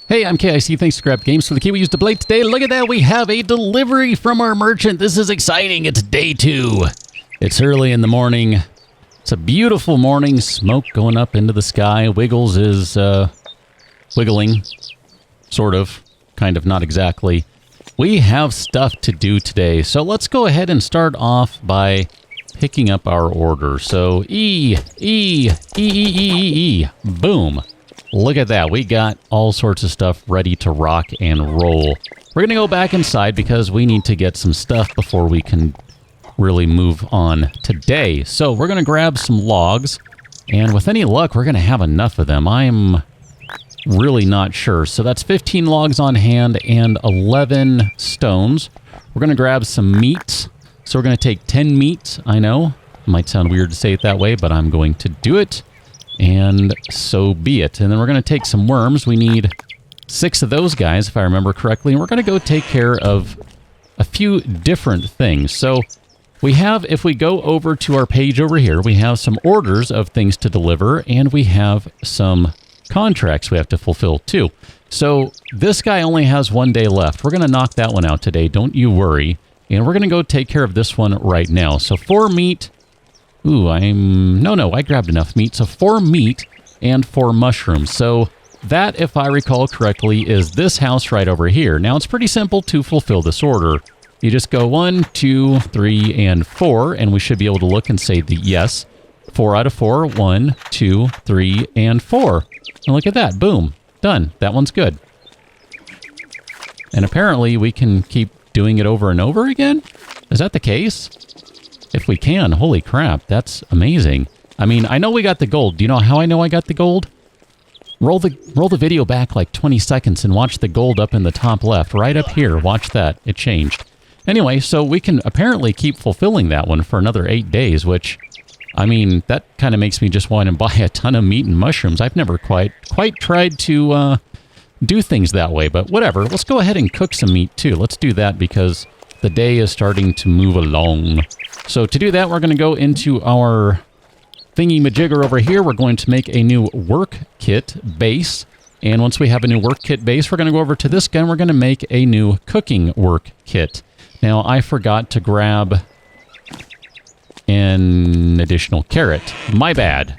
Hey, I'm KIC. Thanks to Grab Games for the key we used to play today. Look at that. We have a delivery from our merchant. This is exciting. It's day 2. It's early in the morning. It's a beautiful morning. Smoke going up into the sky. Wiggles is wiggling. Sort of. Kind of. Not exactly. We have stuff to do today. So let's go ahead and start off by picking up our order. So E. Boom. Look at that. We got all sorts of stuff ready to rock and roll. We're going to go back inside because we need to get some stuff before we can really move on today. So we're going to grab some logs, and with any luck, we're going to have enough of them. I'm really not sure. So that's 15 logs on hand and 11 stones. We're going to grab some meat. So we're going to take 10 meat. I know, it might sound weird to say it that way, but I'm going to do it. And so be it. And then we're going to take some worms. We need 6 of those guys, if I remember correctly. And we're going to go take care of a few different things. So we have, if we go over to our page over here, we have some orders of things to deliver, and we have some contracts we have to fulfill too. So this guy only has 1 day left. We're going to knock that one out today. Don't you worry. And we're going to go take care of this one right now. So 4 meat. Ooh, no, I grabbed enough meat. So 4 meat and 4 mushrooms. So that, if I recall correctly, is this house right over here. Now, it's pretty simple to fulfill this order. You just go 1, 2, 3, and 4, and we should be able to look and say the yes. 4 out of 4. 1, 2, 3, and 4. And look at that. Boom. Done. That one's good. And apparently, we can keep doing it over and over again? Is that the case? If we can, holy crap, that's amazing. I mean, I know we got the gold. Do you know how I know I got the gold? Roll the video back like 20 seconds and watch the gold up in the top left. Right up here. Watch that. It changed. Anyway, so we can apparently keep fulfilling that one for another 8 days, which, I mean, that kind of makes me just want to buy a ton of meat and mushrooms. I've never quite tried to do things that way, but whatever. Let's go ahead and cook some meat too. Let's do that because the day is starting to move along. So to do that, we're going to go into our thingy-majigger over here. We're going to make a new work kit base. And once we have a new work kit base, we're going to go over to this guy and we're going to make a new cooking work kit. Now, I forgot to grab an additional carrot. My bad.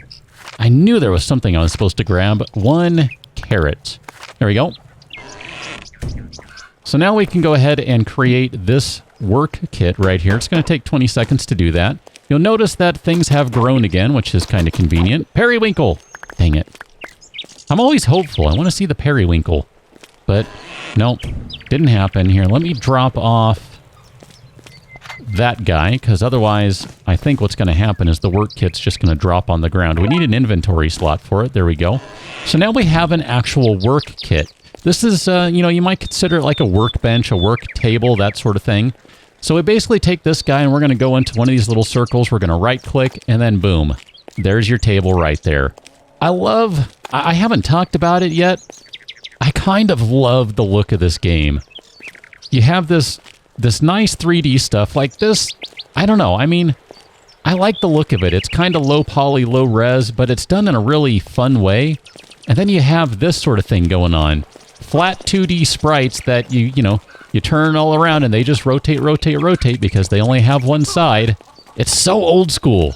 I knew there was something I was supposed to grab. 1 carrot. There we go. So now we can go ahead and create this work kit right here. It's going to take 20 seconds to do that. You'll notice that things have grown again, which is kind of convenient. Periwinkle! Dang it. I'm always hopeful. I want to see the periwinkle. But, nope. Didn't happen. Here, let me drop off that guy, because otherwise, I think what's going to happen is the work kit's just going to drop on the ground. We need an inventory slot for it. There we go. So now we have an actual work kit. This is, you might consider it like a workbench, a work table, that sort of thing. So we basically take this guy and we're going to go into one of these little circles. We're going to right-click and then boom. There's your table right there. I haven't talked about it yet. I kind of love the look of this game. You have this nice 3D stuff like this. I don't know. I mean, I like the look of it. It's kind of low poly, low res, but it's done in a really fun way. And then you have this sort of thing going on. Flat 2D sprites that you turn all around and they just rotate because they only have one side. It's so old school.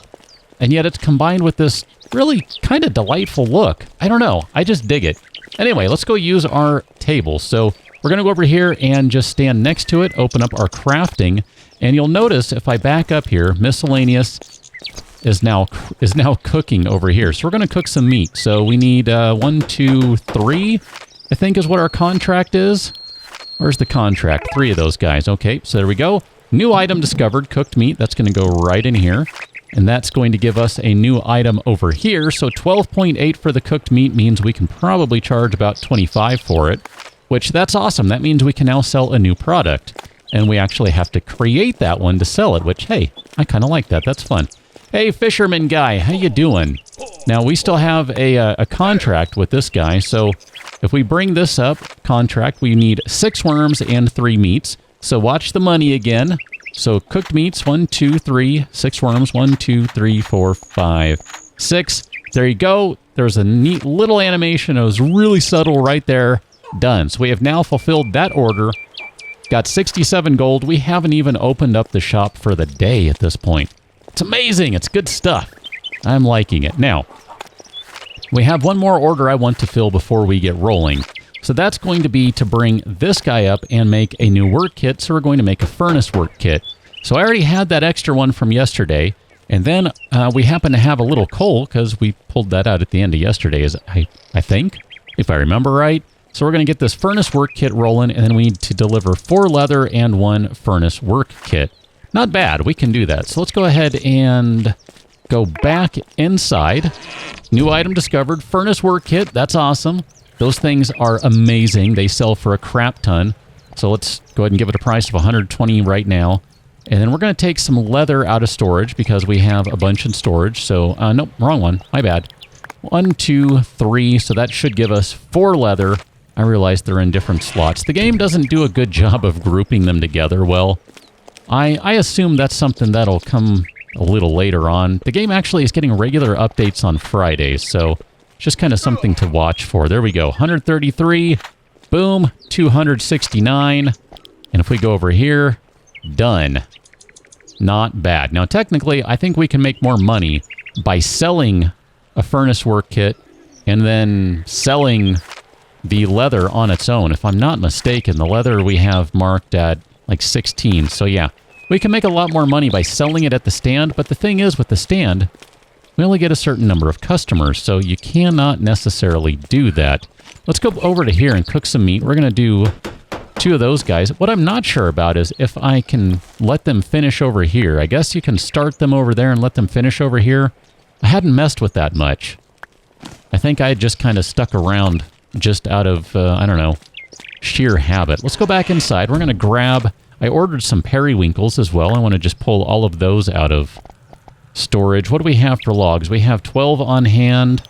And yet it's combined with this really kind of delightful look. I don't know. I just dig it. Anyway, let's go use our table. So we're going to go over here and just stand next to it, open up our crafting. And you'll notice if I back up here, miscellaneous is now cooking over here. So we're going to cook some meat. So we need 1, 2, 3, I think is what our contract is. Where's the contract? 3 of those guys. Okay, so there we go. New item discovered, cooked meat. That's going to go right in here. And that's going to give us a new item over here. So 12.8 for the cooked meat means we can probably charge about 25 for it, which that's awesome. That means we can now sell a new product. And we actually have to create that one to sell it, which, hey, I kind of like that. That's fun. Hey, fisherman guy, how you doing? Now, we still have a contract with this guy, so if we bring this up, contract, we need 6 worms and 3 meats. So watch the money again. So cooked meats, 1, 2, 3, 6 worms, 1, 2, 3, 4, 5, 6. There you go. There's a neat little animation. It was really subtle right there. Done. So we have now fulfilled that order. Got 67 gold. We haven't even opened up the shop for the day at this point. It's amazing. It's good stuff. I'm liking it. Now, we have one more order I want to fill before we get rolling. So that's going to be to bring this guy up and make a new work kit. So we're going to make a furnace work kit. So I already had that extra one from yesterday. And then we happen to have a little coal because we pulled that out at the end of yesterday, I think, if I remember right. So we're going to get this furnace work kit rolling, and then we need to deliver 4 leather and 1 furnace work kit. Not bad. We can do that. So let's go ahead and go back inside. New item discovered. Furnace work kit. That's awesome. Those things are amazing. They sell for a crap ton. So let's go ahead and give it a price of 120 right now. And then we're going to take some leather out of storage because we have a bunch in storage. So, nope, wrong one. My bad. 1, 2, 3. So that should give us 4 leather. I realize they're in different slots. The game doesn't do a good job of grouping them together well. I assume that's something that'll come a little later on. The game actually is getting regular updates on Fridays, so it's just kind of something to watch for. There we go. 133. Boom. 269. And if we go over here, done. Not bad. Now, technically, I think we can make more money by selling a furnace work kit and then selling the leather on its own. If I'm not mistaken, the leather we have marked at like 16. So yeah, we can make a lot more money by selling it at the stand. But the thing is, with the stand, we only get a certain number of customers. So you cannot necessarily do that. Let's go over to here and cook some meat. We're going to do 2 of those guys. What I'm not sure about is if I can let them finish over here. I guess you can start them over there and let them finish over here. I hadn't messed with that much. I think I had just kind of stuck around just out of, I don't know, sheer habit. Let's go back inside. We're going to grab... I ordered some periwinkles as well. I want to just pull all of those out of storage. What do we have for logs? We have 12 on hand.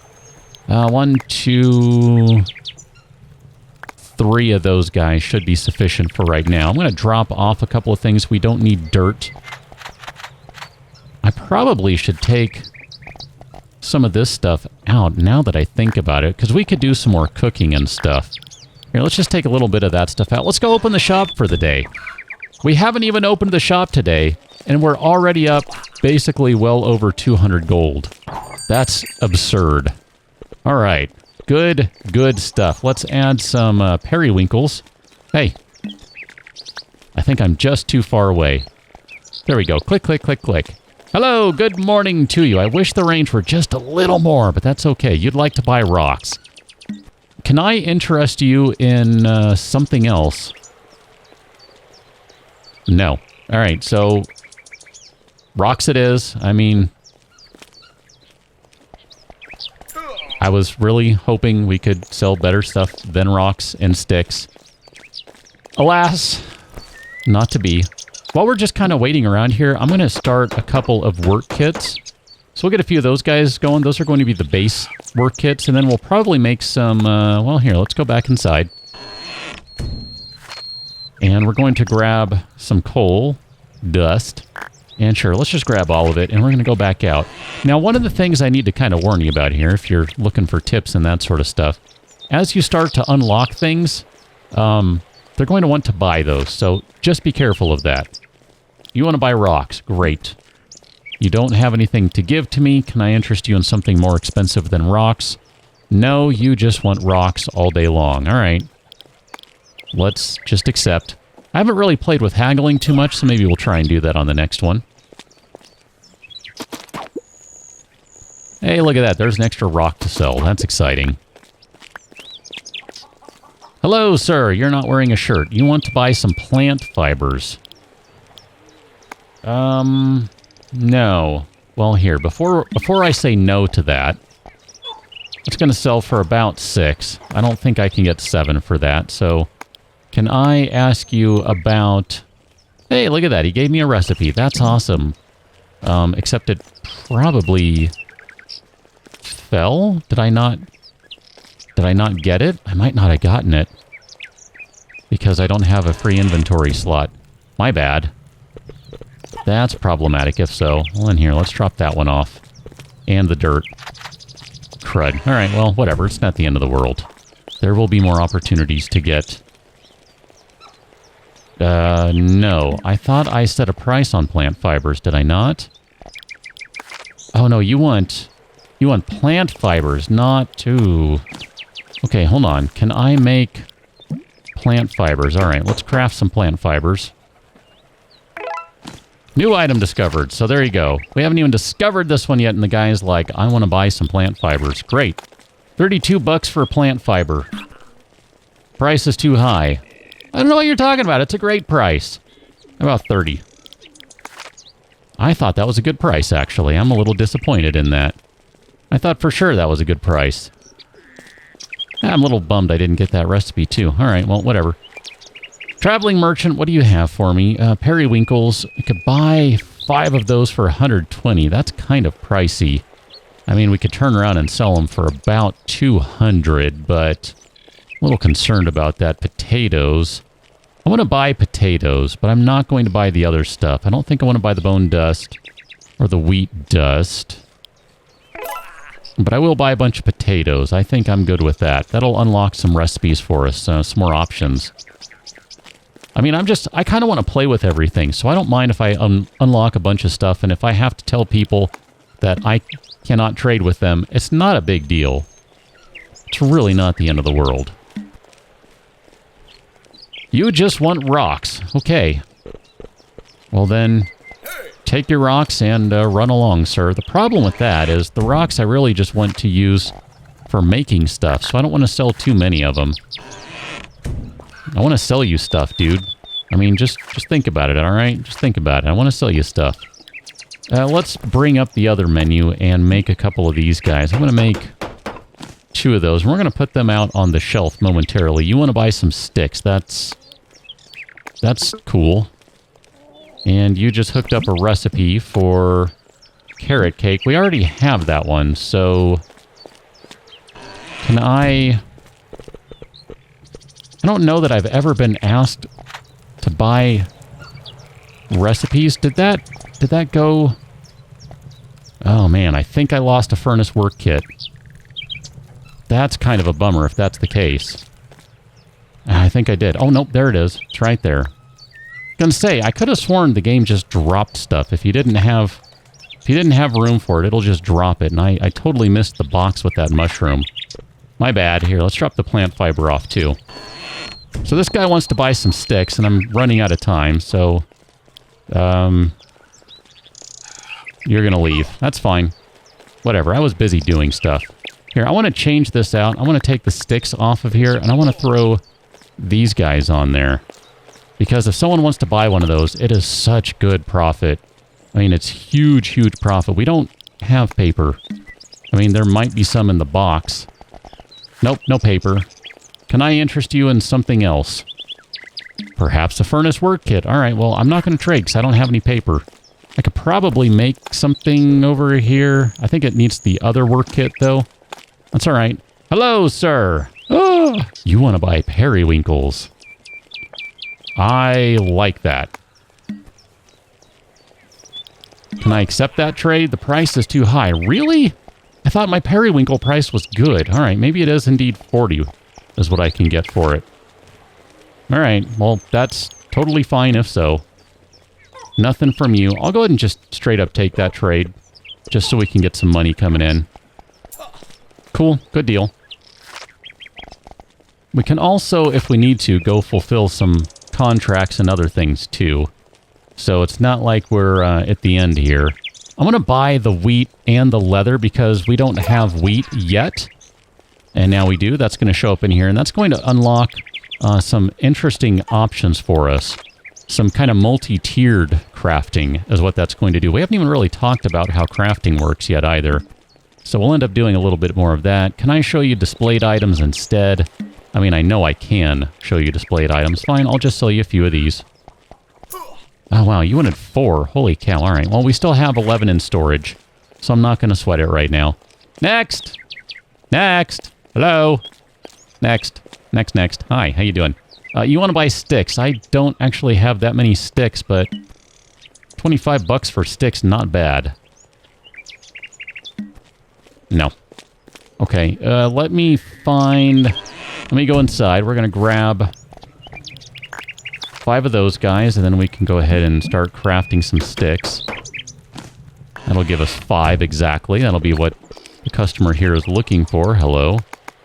1, 2... 3 of those guys should be sufficient for right now. I'm going to drop off a couple of things. We don't need dirt. I probably should take some of this stuff out now that I think about it, because we could do some more cooking and stuff. Here, let's just take a little bit of that stuff out. Let's go open the shop for the day. We haven't even opened the shop today, and we're already up basically well over 200 gold. That's absurd. All right. Good, good stuff. Let's add some periwinkles. Hey. I think I'm just too far away. There we go. Click, click, click, click. Hello, good morning to you. I wish the range were just a little more, but that's okay. You'd like to buy rocks. Can I interest you in something else? No. All right, so rocks it is. I mean, I was really hoping we could sell better stuff than rocks and sticks. Alas, not to be. While we're just kind of waiting around here, I'm going to start a couple of work kits. So we'll get a few of those guys going. Those are going to be the base work kits, and then we'll probably make some, well, here, let's go back inside. And we're going to grab some coal, dust, and sure, let's just grab all of it, and we're going to go back out. Now, one of the things I need to kind of warn you about here, if you're looking for tips and that sort of stuff, as you start to unlock things, they're going to want to buy those, so just be careful of that. You want to buy rocks, great. You don't have anything to give to me. Can I interest you in something more expensive than rocks? No, you just want rocks all day long. All right. Let's just accept. I haven't really played with haggling too much, so maybe we'll try and do that on the next one. Hey, look at that. There's an extra rock to sell. That's exciting. Hello, sir. You're not wearing a shirt. You want to buy some plant fibers. No. Well, here, before I say no to that, it's going to sell for about 6. I don't think I can get 7 for that, so can I ask you about... Hey, look at that. He gave me a recipe. That's awesome. Except it probably fell? Did I not get it? I might not have gotten it because I don't have a free inventory slot. My bad. That's problematic if so. Well, in here, let's drop that one off. And the dirt. Crud. Alright, well, whatever. It's not the end of the world. There will be more opportunities to get... no. I thought I set a price on plant fibers, did I not? Oh, no, you want plant fibers, not to... Okay, hold on. Can I make plant fibers? All right, let's craft some plant fibers. New item discovered. So there you go. We haven't even discovered this one yet, and the guy's like, I want to buy some plant fibers. Great. 32 bucks for a plant fiber. Price is too high. I don't know what you're talking about. It's a great price. About 30. I thought that was a good price, actually. I'm a little disappointed in that. I thought for sure that was a good price. I'm a little bummed I didn't get that recipe, too. All right, well, whatever. Traveling merchant, what do you have for me? Periwinkles. I could buy 5 of those for 120. That's kind of pricey. I mean, we could turn around and sell them for about 200, but a little concerned about that. Potatoes. I want to buy potatoes, but I'm not going to buy the other stuff. I don't think I want to buy the bone dust or the wheat dust. But I will buy a bunch of potatoes. I think I'm good with that. That'll unlock some recipes for us, some more options. I mean, I kind of want to play with everything, so I don't mind if I unlock a bunch of stuff, and if I have to tell people that I cannot trade with them, it's not a big deal. It's really not the end of the world. You just want rocks. Okay. Well then, take your rocks and run along, sir. The problem with that is the rocks I really just want to use for making stuff, so I don't want to sell too many of them. I want to sell you stuff, dude. I mean, just think about it, all right? Just think about it. I want to sell you stuff. Let's bring up the other menu and make a couple of these guys. I'm going to make 2 of those. We're going to put them out on the shelf momentarily. You want to buy some sticks. That's cool. And you just hooked up a recipe for carrot cake. We already have that one, so... Can I don't know that I've ever been asked to buy recipes. Did that go... Oh man, I think I lost a furnace work kit. That's kind of a bummer if that's the case. I think I did. Oh nope, there it is. It's right there. Gonna say, I could have sworn the game just dropped stuff. If you didn't have room for it, it'll just drop it. And I totally missed the box with that mushroom. My bad. Here, let's drop the plant fiber off too. So this guy wants to buy some sticks, and I'm running out of time, so... You're gonna leave. That's fine. Whatever, I was busy doing stuff. Here, I want to change this out. I want to take the sticks off of here, and I want to throw these guys on there. Because if someone wants to buy one of those, it is such good profit. I mean, it's huge, huge profit. We don't have paper. I mean, there might be some in the box. Nope, no paper. Can I interest you in something else? Perhaps a furnace work kit. All right, well, I'm not going to trade because I don't have any paper. I could probably make something over here. I think it needs the other work kit, though. That's all right. Hello, sir. Oh, you want to buy periwinkles. I like that. Can I accept that trade? The price is too high. Really? I thought my periwinkle price was good. All right, maybe it is indeed 40 is what I can get for it. All right, well, that's totally fine if so. Nothing from you. I'll go ahead and just straight up take that trade, just so we can get some money coming in. Cool, good deal. We can also, if we need to, go fulfill some contracts and other things too. So it's not like we're at the end here. I'm going to buy the wheat and the leather because we don't have wheat yet. And now we do. That's going to show up in here. And that's going to unlock some interesting options for us. Some kind of multi-tiered crafting is what that's going to do. We haven't even really talked about how crafting works yet either. So we'll end up doing a little bit more of that. Can I show you displayed items instead? I mean, I know I can show you displayed items. Fine, I'll just sell you a few of these. Oh, wow, you wanted 4. Holy cow. All right, well, we still have 11 in storage, so I'm not going to sweat it right now. Next! Next! Hello! Next. Next, next. Hi, how you doing? You want to buy sticks. I don't actually have that many sticks, but 25 bucks for sticks, not bad. No. Okay, let me find Let me go inside. We're going to grab 5 of those guys, and then we can go ahead and start crafting some sticks. That'll give us 5 exactly. That'll be what the customer here is looking for. Hello.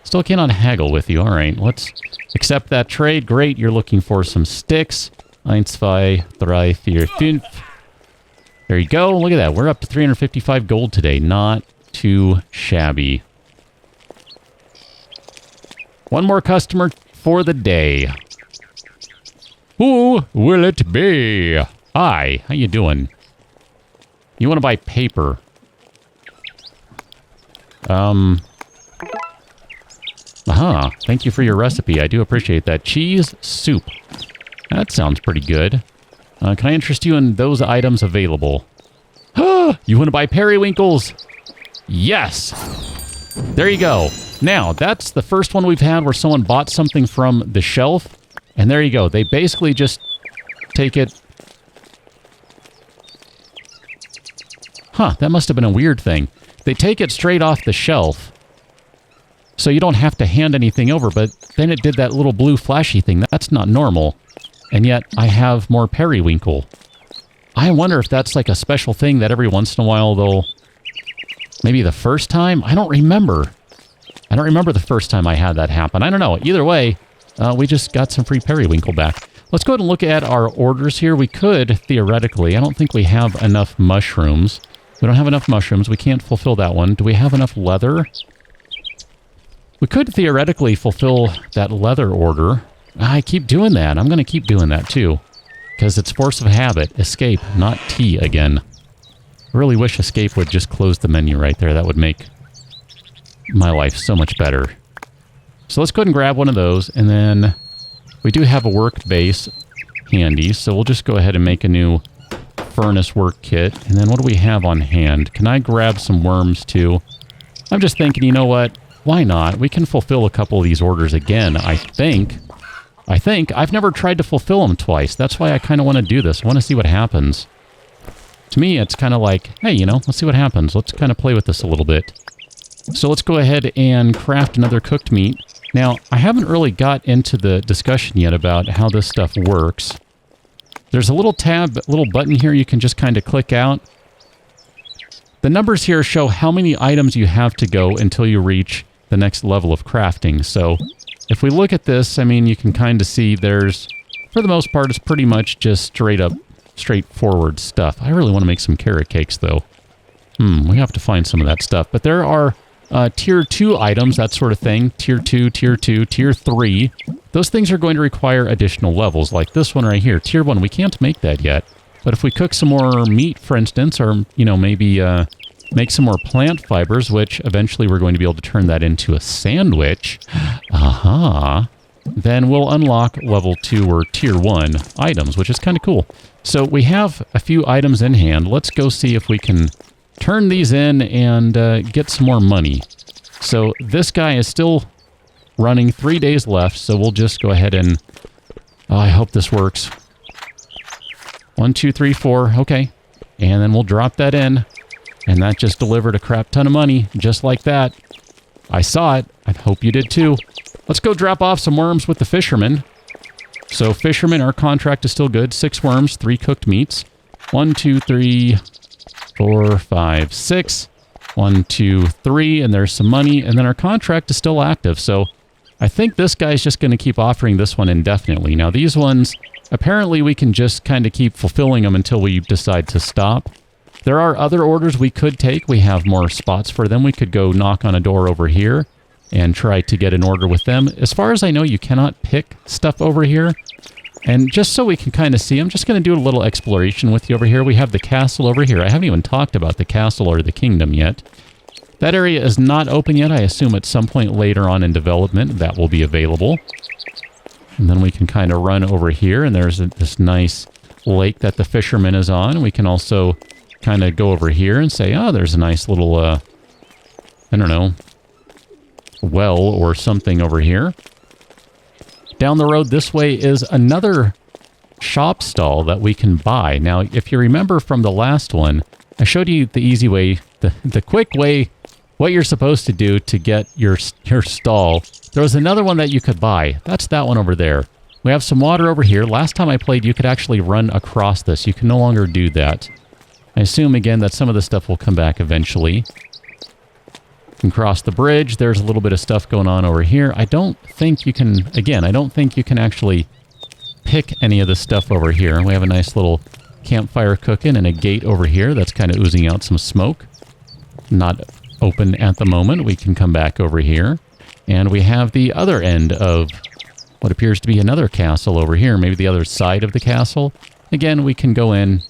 Still cannot haggle with you. All right, let's accept that trade. Great, you're looking for some sticks. 1, 2, 3, 4, 5. There you go. Look at that. We're up to 355 gold today. Not too shabby. One more customer for the day. Who will it be? Hi, how you doing? You want to buy paper? Aha, thank you for your recipe. I do appreciate that. Cheese soup. That sounds pretty good. Can I interest you in those items available? You want to buy periwinkles? Yes! There you go. Now, that's the first one we've had where someone bought something from the shelf. And there you go. They basically just take it. Huh, that must have been a weird thing. They take it straight off the shelf. So you don't have to hand anything over, but then it did that little blue flashy thing. That's not normal. And yet I have more periwinkle. I wonder if that's like a special thing that every once in a while they'll... Maybe the first time? I don't remember. I don't remember the first time I had that happen. I don't know. Either way, we just got some free periwinkle back. Let's go ahead and look at our orders here. We could, theoretically, I don't think we have enough mushrooms. We don't have enough mushrooms. We can't fulfill that one. Do we have enough leather? We could theoretically fulfill that leather order. I keep doing that. I'm going to keep doing that too. Because it's force of habit. Escape, not T again. I really wish escape would just close the menu right there. That would make my life so much better. So let's go ahead and grab one of those. And then we do have a work base handy. So we'll just go ahead and make a new furnace work kit. And then what do we have on hand? Can I grab some worms too? I'm just thinking, you know what? Why not? We can fulfill a couple of these orders again, I think. I've never tried to fulfill them twice. That's why I kind of want to do this. I want to see what happens. To me, it's kind of like, hey, you know, let's see what happens. Let's kind of play with this a little bit. So let's go ahead and craft another cooked meat. Now, I haven't really got into the discussion yet about how this stuff works. There's a little tab, little button here you can just kind of click out. The numbers here show how many items you have to go until you reach the next level of crafting. So if we look at this, I mean, you can kind of see there's, for the most part, it's pretty much just straight up, straightforward stuff. I really want to make some carrot cakes, though. We have to find some of that stuff. But there are tier 2 items, that sort of thing. Tier 2, tier 2, tier 3. Those things are going to require additional levels, like this one right here. Tier 1, we can't make that yet. But if we cook some more meat, for instance, or, you know, maybe make some more plant fibers, which eventually we're going to be able to turn that into a sandwich, then we'll unlock level 2 or tier 1 items, which is kind of cool. So we have a few items in hand. Let's go see if we can turn these in and get some more money. So this guy is still running, 3 days left, so we'll just go ahead and... I hope this works. 1, 2, 3, 4. Okay. And then we'll drop that in. And that just delivered a crap ton of money, just like that. I saw it. I hope you did too. Let's go drop off some worms with the fisherman. So fisherman, our contract is still good. 6 worms, 3 cooked meats. 1, 2, 3, 4, 5, 6. 1, 2, 3, and there's some money. And then our contract is still active. So I think this guy's just going to keep offering this one indefinitely. Now these ones, apparently we can just kind of keep fulfilling them until we decide to stop. There are other orders we could take. We have more spots for them. We could go knock on a door over here and try to get an order with them. As far as I know, you cannot pick stuff over here. And just so we can kind of see, I'm just going to do a little exploration with you over here. We have the castle over here. I haven't even talked about the castle or the kingdom yet. That area is not open yet. I assume at some point later on in development that will be available. And then we can kind of run over here, and there's this nice lake that the fisherman is on. We can also kind of go over here and say, oh, there's a nice little, I don't know, well or something over here. Down the road this way is another shop stall that we can buy. Now, if you remember from the last one, I showed you the easy way, the quick way what you're supposed to do to get your stall. There was another one that you could buy. That's that one over there. We have some water over here. Last time I played, you could actually run across this. You can no longer do that. I assume, again, that some of the stuff will come back eventually. You can cross the bridge. There's a little bit of stuff going on over here. I don't think you can, again, I don't think you can actually pick any of the stuff over here. We have a nice little campfire cooking and a gate over here that's kind of oozing out some smoke. Not open at the moment. We can come back over here. And we have the other end of what appears to be another castle over here. Maybe the other side of the castle. Again, we can go in.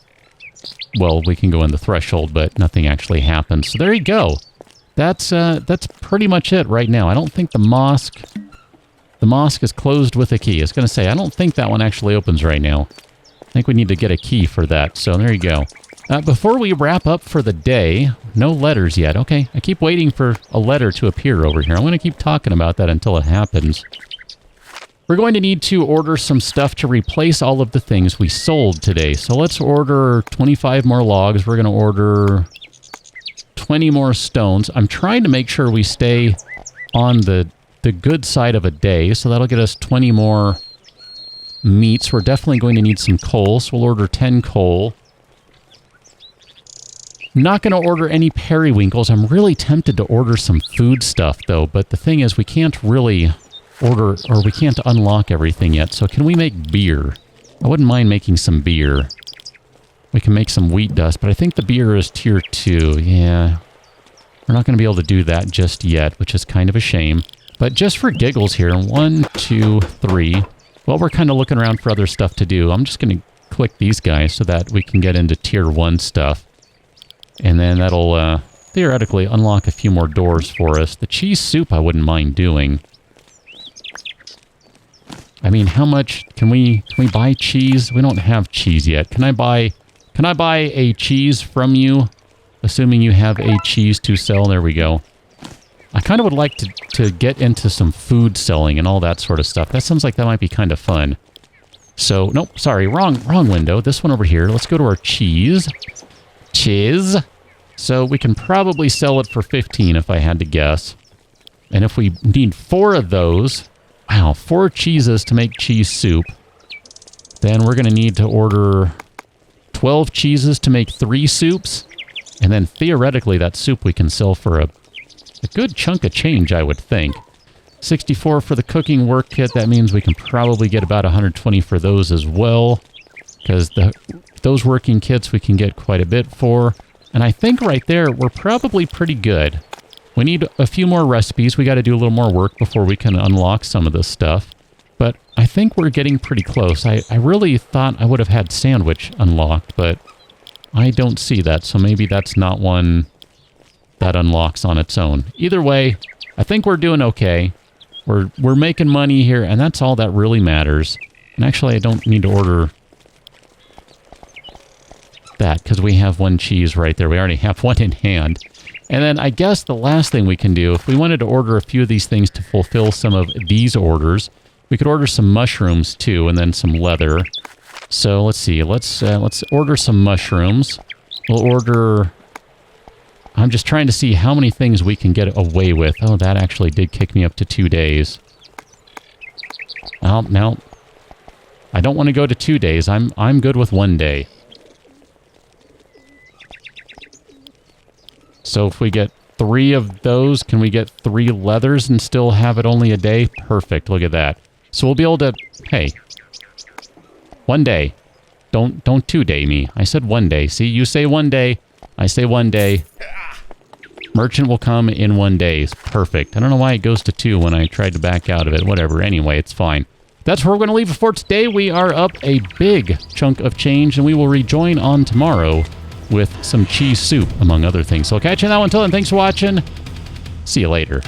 Well, we can go in the threshold, but nothing actually happens. So there you go. That's pretty much it right now. I don't think the mosque is closed with a key. I was going to say, I don't think that one actually opens right now. I think we need to get a key for that. So there you go. Before we wrap up for the day, no letters yet. Okay, I keep waiting for a letter to appear over here. I'm going to keep talking about that until it happens. We're going to need to order some stuff to replace all of the things we sold today. So let's order 25 more logs. We're going to order 20 more stones. I'm trying to make sure we stay on the good side of a day. So that'll get us 20 more meats. We're definitely going to need some coal. So we'll order 10 coal. Not going to order any periwinkles. I'm really tempted to order some food stuff, though. But the thing is, we can't really order, or we can't unlock everything yet. So can we make beer? I wouldn't mind making some beer. We can make some wheat dust, but I think the beer is tier 2. Yeah. We're not going to be able to do that just yet, which is kind of a shame. But just for giggles here, 1, 2, 3. Well, we're kind of looking around for other stuff to do. I'm just going to click these guys so that we can get into tier 1 stuff. And then that'll theoretically unlock a few more doors for us. The cheese soup I wouldn't mind doing. I mean, how much can we buy cheese? We don't have cheese yet. Can I buy a cheese from you? Assuming you have a cheese to sell. There we go. I kind of would like to get into some food selling and all that sort of stuff. That sounds like that might be kind of fun. So, nope, sorry, wrong window. This one over here. Let's go to our cheese. Cheese. So we can probably sell it for 15 if I had to guess. And if we need 4 of those, wow, 4 cheeses to make cheese soup, then we're going to need to order 12 cheeses to make 3 soups. And then theoretically that soup we can sell for a good chunk of change, I would think. 64 for the cooking work kit. That means we can probably get about 120 for those as well. Because those working kits we can get quite a bit for. And I think right there, we're probably pretty good. We need a few more recipes. We got to do a little more work before we can unlock some of this stuff. But I think we're getting pretty close. I really thought I would have had sandwich unlocked, but I don't see that. So maybe that's not one that unlocks on its own. Either way, I think we're doing okay. We're making money here, and that's all that really matters. And actually, I don't need to order that because we have 1 cheese right there. We already have 1 in hand. And then I guess the last thing we can do, if we wanted to order a few of these things to fulfill some of these orders, we could order some mushrooms too, and then some leather. So let's see. Let's order some mushrooms. We'll order. I'm just trying to see how many things we can get away with. Oh, that actually did kick me up to 2 days. Oh, no. I don't want to go to 2 days. I'm good with 1 day. So if we get 3 of those, can we get 3 leathers and still have it only a day? Perfect. Look at that. So we'll be able to, hey, 1 day. Don't 2 day me. I said 1 day. See, you say 1 day. I say 1 day. Merchant will come in 1 day. Perfect. I don't know why it goes to 2 when I tried to back out of it. Whatever. Anyway, it's fine. That's where we're going to leave it for today. We are up a big chunk of change, and we will rejoin on tomorrow with some cheese soup, among other things. So I'll catch you on that one. Until then, thanks for watching. See you later.